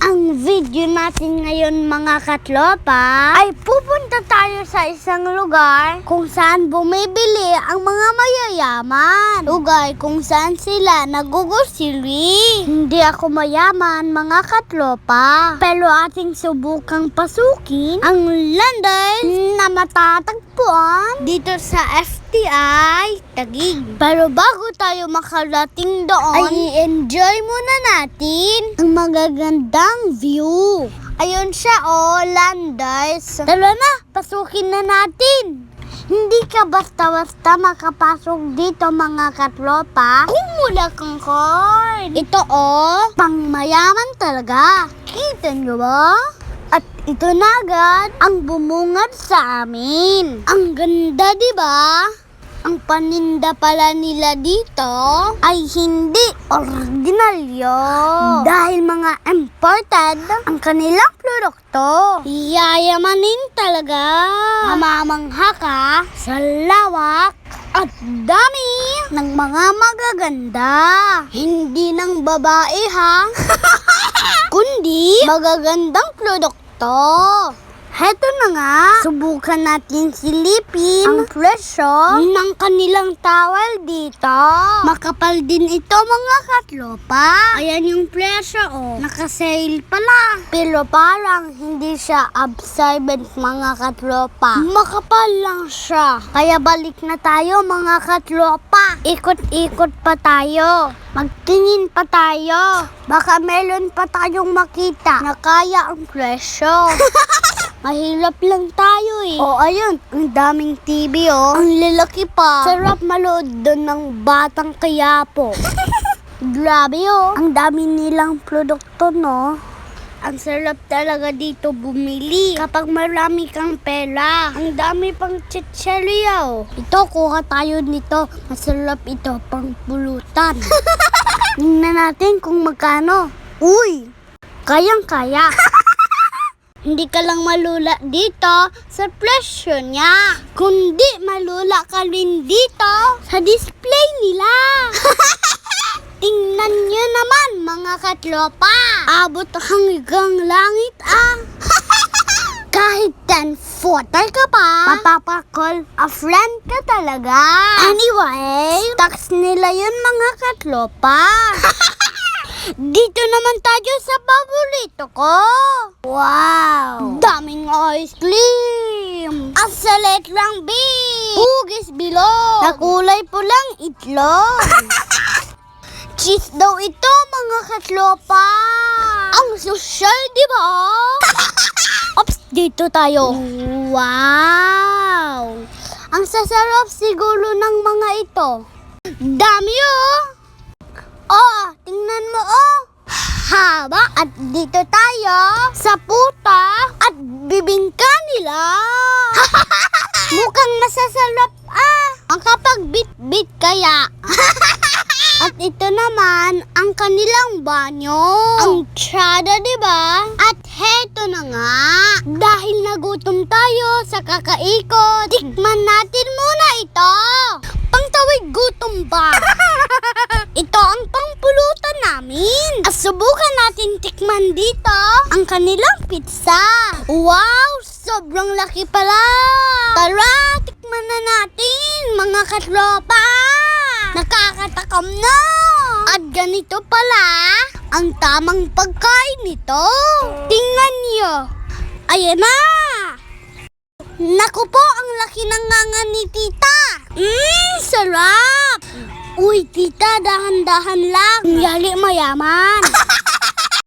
Ang video natin ngayon mga katlopa ay pupunta tayo sa isang lugar kung saan bumibili ang mga mayayaman. Lugar kung saan sila nagugusili. Hindi ako mayaman mga katlopa, pero ating subukang pasukin ang landai na matatagpuan dito sa FTI Taguig. Pero bago tayo makarating doon, ay enjoy muna natin ang magagandang view. Ayun siya Landais. Tara na, pasukin na natin. Hindi ka basta-basta makapasok dito mga katlopa kung wala kang card. Ito pang mayaman talaga. Kita nyo ba? At ito na agad ang bumungad sa amin. Ang ganda, di ba? Ang paninda pala nila dito ay hindi ordinaryo. Dahil mga imported ang kanilang produkto. Yayamanin talaga. Mamamangha ka sa lawak at dami ng mga magaganda. Hindi ng babae ha, kundi magagandang produkto. Heto na nga, subukan natin silipin ang presyo ng kanilang towel dito. Makapal din ito mga katlopa. Ayan yung presyo Naka-sale pala. Pero parang hindi siya absorbent mga katlopa. Makapal lang siya. Kaya balik na tayo mga katlopa. Ikot-ikot pa tayo. Magtingin pa tayo. Baka meron pa tayong makita na kaya ang presyo. Mahirap lang tayo ayun, ang daming TV Ang lalaki pa. Sarap malood doon ng Batang Quiapo. Grabe ang dami nilang produkto Ang sarap talaga dito bumili kapag marami kang pera. Ang dami pang chicheria Ito, kuha tayo nito. Masarap ito, pang pulutan. Tingnan natin kung magkano. Uy, kayang-kaya. Hindi ka lang malula dito sa presyo niya, kundi malula ka rin dito sa display nila. Tingnan nyo naman mga katlopa. Abot hanggang langit Kahit 10 footer ka pa, mapapakol a friend ka talaga. Anyway, tax nila yun mga katlopa. Dito naman tayo sa paborito ko. Wow! Daming ice cream! Asalit lang hugis bilog! Nakulay pulang itlog! Cheese daw ito mga katlopa! Ang social, di ba? Ops, dito tayo. Wow! Ang sasarap siguro ng mga ito. Dami tingnan mo haba. At dito tayo sa puta at bibingka nila. Mukhang masasarap ang kapag bit-bit kaya. At ito naman ang kanilang banyo. Ang tsada, diba? At heto na nga, dahil nagutom tayo sa kakaikot, tikman natin muna ito. Pangtawid gutom ba? Ito ang pangpulutan namin. Subukan natin tikman dito ang kanilang pizza. Wow! Sobrang laki pala. Tara, tikman na natin mga katlopa. Nakakatakam na. At ganito pala ang tamang pagkain nito. Tingnan niyo. Ayan na. Naku po, ang laki ng nganga ni tita. Sarap. Uy, tita, dahan-dahan lang. Yali mayaman.